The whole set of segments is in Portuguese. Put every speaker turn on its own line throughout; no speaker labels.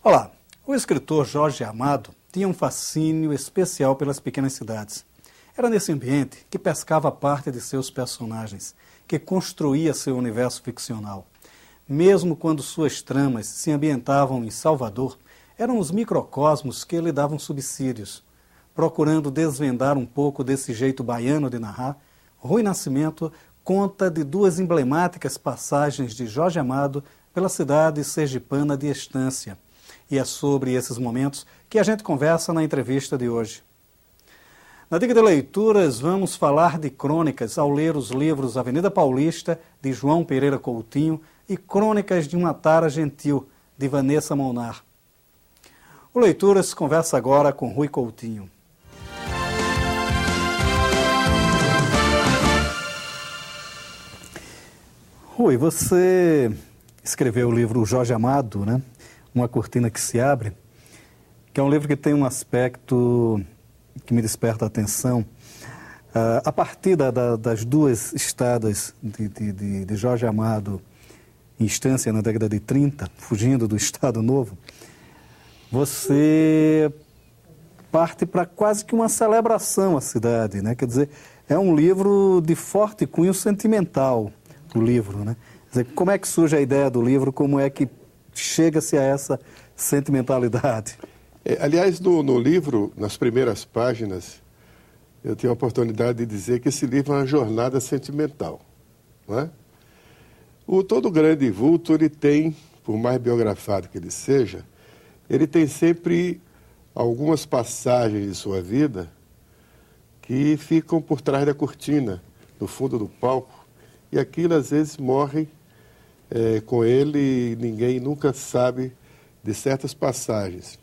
Olá, o escritor Jorge Amado tinha um fascínio especial pelas pequenas cidades. Era nesse ambiente que pescava parte de seus personagens, que construía seu universo ficcional. Mesmo quando suas tramas se ambientavam em Salvador, eram os microcosmos que lhe davam subsídios. Procurando desvendar um pouco desse jeito baiano de narrar, Rui Nascimento conta de duas emblemáticas passagens de Jorge Amado pela cidade sergipana de Estância. E é sobre esses momentos que a gente conversa na entrevista de hoje. Na Dica de Leituras, vamos falar de crônicas ao ler os livros Avenida Paulista, de João Pereira Coutinho, e Crônicas de uma Tara Gentil, de Vanessa Molnar. O Leituras conversa agora com Rui Coutinho. Rui, você escreveu o livro Jorge Amado, né? Uma Cortina que se Abre, que é um livro que tem um aspecto que me desperta a atenção. A partir das duas estadas de Jorge Amado em Estância, na década de 30, fugindo do Estado Novo, você parte para quase que uma celebração à cidade, né? Quer dizer, é um livro de forte cunho sentimental, o livro, né? Quer dizer, como é que surge a ideia do livro, como é que chega-se a essa sentimentalidade?
Aliás, no livro, nas primeiras páginas, eu tenho a oportunidade de dizer que esse livro é uma jornada sentimental. Não é? Todo grande vulto, ele tem, por mais biografado que ele seja, ele tem sempre algumas passagens de sua vida que ficam por trás da cortina, no fundo do palco, e aquilo às vezes morre com ele e ninguém nunca sabe de certas passagens.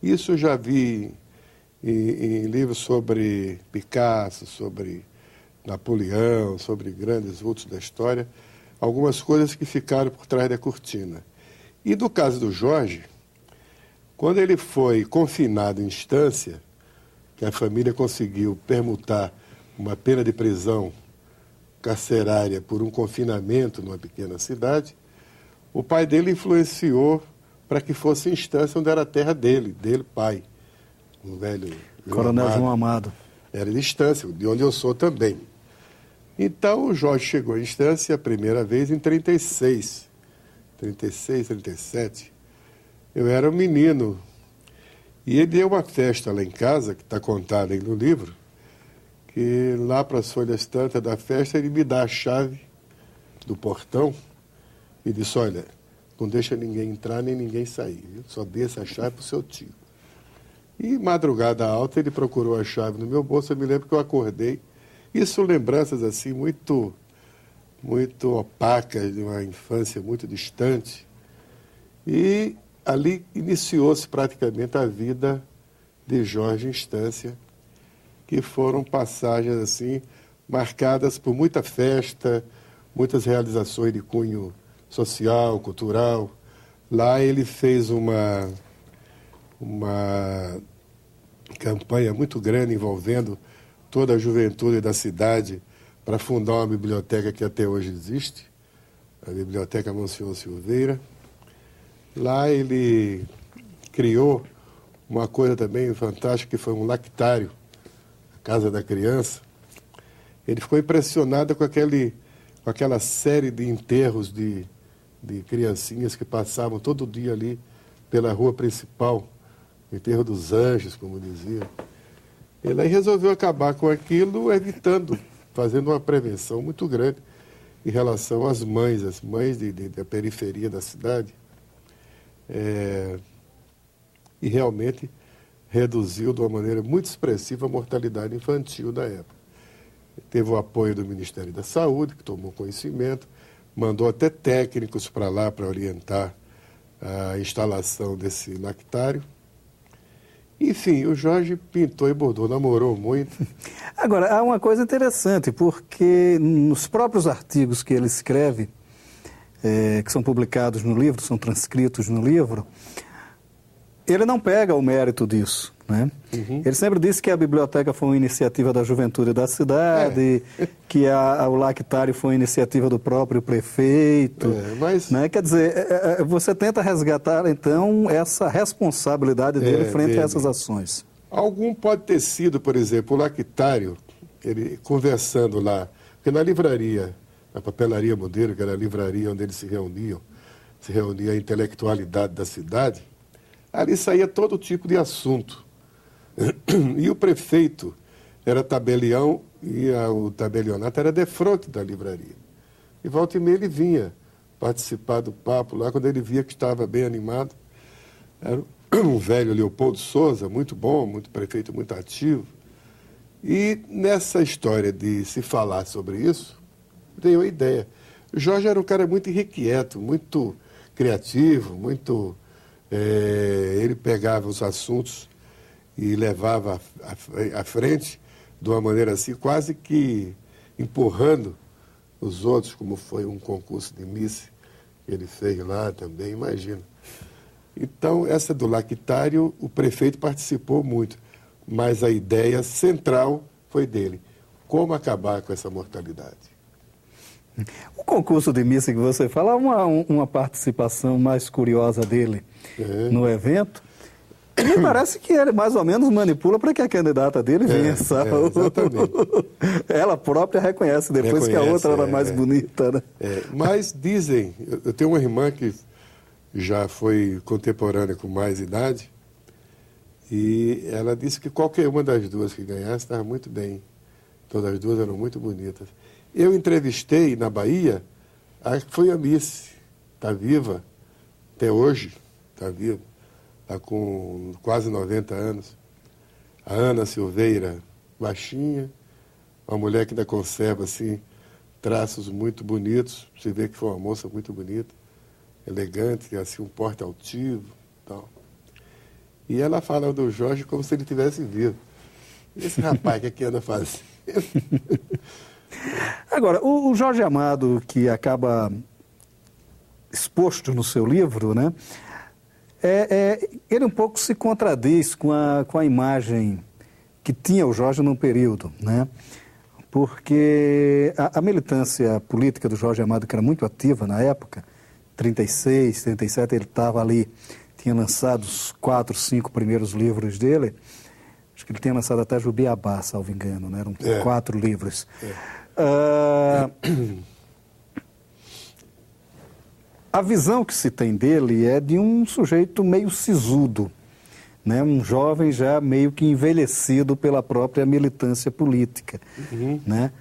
Isso eu já vi em livros sobre Picasso, sobre Napoleão, sobre grandes vultos da história, algumas coisas que ficaram por trás da cortina. E no caso do Jorge, quando ele foi confinado em Estância, que a família conseguiu permutar uma pena de prisão carcerária por um confinamento numa pequena cidade, o pai dele influenciou para que fosse em Estância, onde era a terra dele, pai, um velho
Coronel João Amado. Era
de Estância, de onde eu sou também. Então o Jorge chegou em Estância a primeira vez em 36, 37. Eu era um menino e ele deu uma festa lá em casa, que está contada aí no livro, que lá para as folhas tantas da festa ele me dá a chave do portão e disse, olha, não deixa ninguém entrar nem ninguém sair, viu? Só dê essa chave para o seu tio. E madrugada alta ele procurou a chave no meu bolso, eu me lembro que eu acordei. Isso lembranças assim muito opacas de uma infância muito distante. E ali iniciou-se praticamente a vida de Jorge em Estância, que foram passagens assim marcadas por muita festa, muitas realizações de cunho social, cultural. Lá ele fez uma campanha muito grande envolvendo toda a juventude da cidade para fundar uma biblioteca que até hoje existe, a Biblioteca Monsenhor Silveira. Lá ele criou uma coisa também fantástica, que foi um lactário, a Casa da Criança. Ele ficou impressionado com aquela série de enterros de criancinhas que passavam todo dia ali pela rua principal, o enterro dos anjos, como dizia. Ele aí resolveu acabar com aquilo, fazendo uma prevenção muito grande em relação às mães, da periferia da cidade. E realmente reduziu de uma maneira muito expressiva a mortalidade infantil da época. Teve o apoio do Ministério da Saúde, que tomou conhecimento, mandou até técnicos para lá para orientar a instalação desse lactário. Enfim, o Jorge pintou e bordou, namorou muito.
Agora, há uma coisa interessante, porque nos próprios artigos que ele escreve, que são publicados no livro, são transcritos no livro, ele não pega o mérito disso, né? Ele sempre disse que a biblioteca foi uma iniciativa da juventude da cidade, que o lactário foi uma iniciativa do próprio prefeito, né? Quer dizer, você tenta resgatar, então, essa responsabilidade dele frente a essas ações.
Algum pode ter sido, por exemplo, o lactário, ele conversando lá, porque na livraria, na Papelaria Modelo, que era a livraria onde eles se reunia a intelectualidade da cidade, ali saía todo tipo de assunto. E o prefeito era tabelião e o tabelionato era defronte da livraria. E volta e meia ele vinha participar do papo lá, quando ele via que estava bem animado. Era um velho Leopoldo Souza, muito bom, muito prefeito, muito ativo. E nessa história de se falar sobre isso, veio a ideia. O Jorge era um cara muito irrequieto, muito criativo, muito... ele pegava os assuntos e levava à frente de uma maneira assim, quase que empurrando os outros, como foi um concurso de Miss que ele fez lá também, imagina. Então, essa do lactário, o prefeito participou muito, mas a ideia central foi dele. Como acabar com essa mortalidade?
O concurso de missa que você fala, uma participação mais curiosa dele no evento, me parece que ele mais ou menos manipula para que a candidata dele vença.
Exatamente.
Ela própria reconhece depois que a outra era mais bonita, né?
Mas dizem, eu tenho uma irmã que já foi contemporânea com mais idade, e ela disse que qualquer uma das duas que ganhasse estava muito bem. Todas as duas eram muito bonitas. Eu entrevistei na Bahia, foi a Miss, está viva, até hoje, está viva, está com quase 90 anos. A Ana Silveira, baixinha, uma mulher que ainda conserva assim, traços muito bonitos, você vê que foi uma moça muito bonita, elegante, assim, um porte altivo e tal. E ela fala do Jorge como se ele estivesse vivo. Esse rapaz, o que anda fazendo?
Agora, o Jorge Amado, que acaba exposto no seu livro, né? Ele um pouco se contradiz com a imagem que tinha o Jorge num período, né? Porque a militância política do Jorge Amado, que era muito ativa na época, 36, 37, ele estava ali, tinha lançado os 4, 5 primeiros livros dele. Acho que ele tinha lançado até Jubiabá, salvo engano, né? Eram 4 livros. A visão que se tem dele é de um sujeito meio sisudo, né? Um jovem já meio que envelhecido pela própria militância política, né?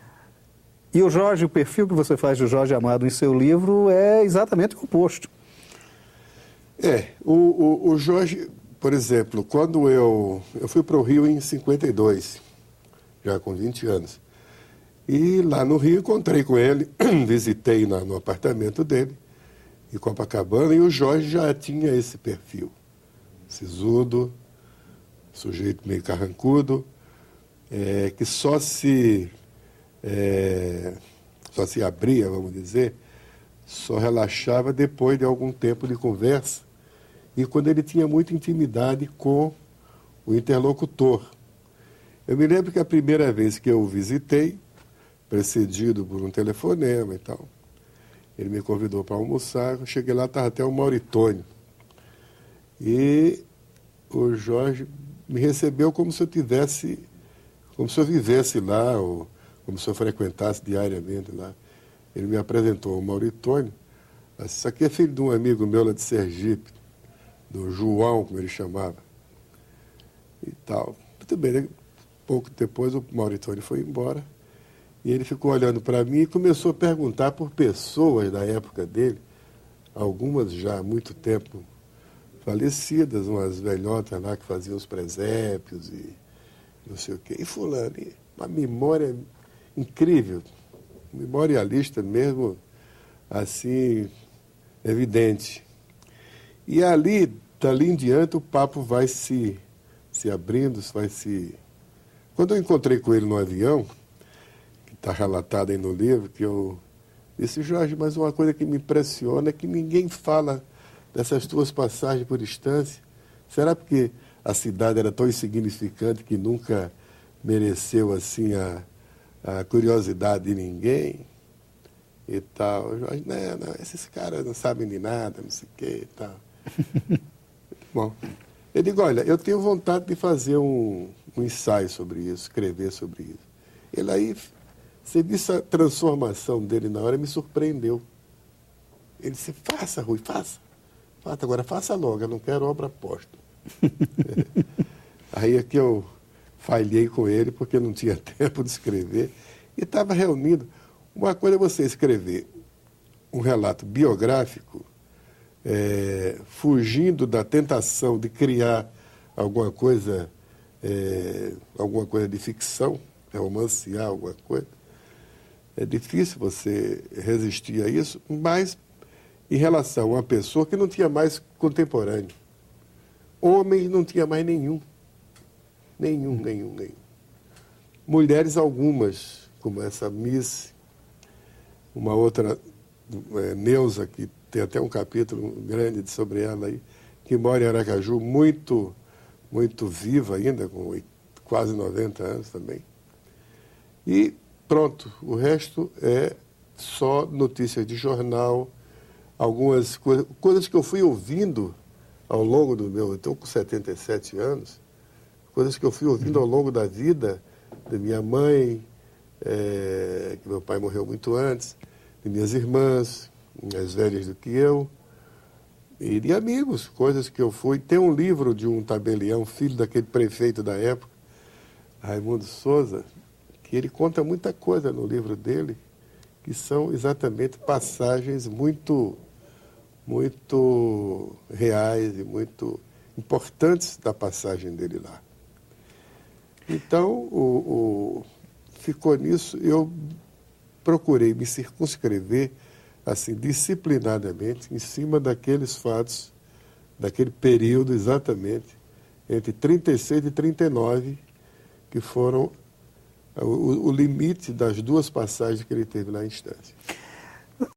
E o Jorge, o perfil que você faz do Jorge Amado em seu livro é exatamente o oposto.
O Jorge, por exemplo, quando eu fui para o Rio em 52, já com 20 anos, e lá no Rio encontrei com ele, visitei no apartamento dele, em Copacabana, e o Jorge já tinha esse perfil, sisudo, sujeito meio carrancudo, que só se abria, vamos dizer, só relaxava depois de algum tempo de conversa e quando ele tinha muita intimidade com o interlocutor. Eu me lembro que a primeira vez que eu o visitei, precedido por um telefonema e tal, ele me convidou para almoçar, eu cheguei lá, estava até o Mauritônio. E o Jorge me recebeu como se eu vivesse lá, ou como se eu frequentasse diariamente lá. Ele me apresentou o Mauritônio. Isso aqui é filho de um amigo meu lá de Sergipe, do João, como ele chamava. E tal. Muito bem, pouco depois o Mauritônio foi embora. E ele ficou olhando para mim e começou a perguntar por pessoas da época dele, algumas já há muito tempo falecidas, umas velhotas lá que faziam os presépios e não sei o quê. E fulano, uma memória incrível, memorialista mesmo, assim, evidente. E dali em diante, o papo vai se abrindo, Quando eu encontrei com ele no avião, que está relatado aí no livro, que eu disse, Jorge, mas uma coisa que me impressiona é que ninguém fala dessas tuas passagens por instância. Será porque a cidade era tão insignificante que nunca mereceu assim a curiosidade de ninguém e tal. Não, esses caras não sabem de nada, não sei o que e tal. Bom, eu digo, olha, eu tenho vontade de fazer um ensaio sobre isso, escrever sobre isso. Ele aí, você viu essa transformação dele na hora, me surpreendeu. Ele disse, faça, Rui, faça. Agora faça logo, eu não quero obra póstuma. Aí é que eu falhei com ele, porque não tinha tempo de escrever. E estava reunindo. Uma coisa é você escrever um relato biográfico, fugindo da tentação de criar alguma coisa de ficção, romancear alguma coisa. É difícil você resistir a isso, mas em relação a uma pessoa que não tinha mais contemporâneo. Homens não tinha mais nenhum. Nenhum. Mulheres algumas, como essa Miss, uma outra, Neuza, que tem até um capítulo grande sobre ela aí, que mora em Aracaju, muito viva ainda, com quase 90 anos também. E pronto, o resto é só notícias de jornal, algumas coisas que eu fui ouvindo ao longo do meu... Eu estou com 77 anos, coisas que eu fui ouvindo ao longo da vida, da minha mãe, que meu pai morreu muito antes, de minhas irmãs, mais velhas do que eu, e de amigos, coisas que eu fui... Tem um livro de um tabelião, filho daquele prefeito da época, Raimundo Souza, que ele conta muita coisa no livro dele, que são exatamente passagens muito reais e muito importantes da passagem dele lá. Então, ficou nisso, eu procurei me circunscrever assim, disciplinadamente, em cima daqueles fatos, daquele período exatamente, entre 36 e 39, que foram o limite das duas passagens que ele teve na instância.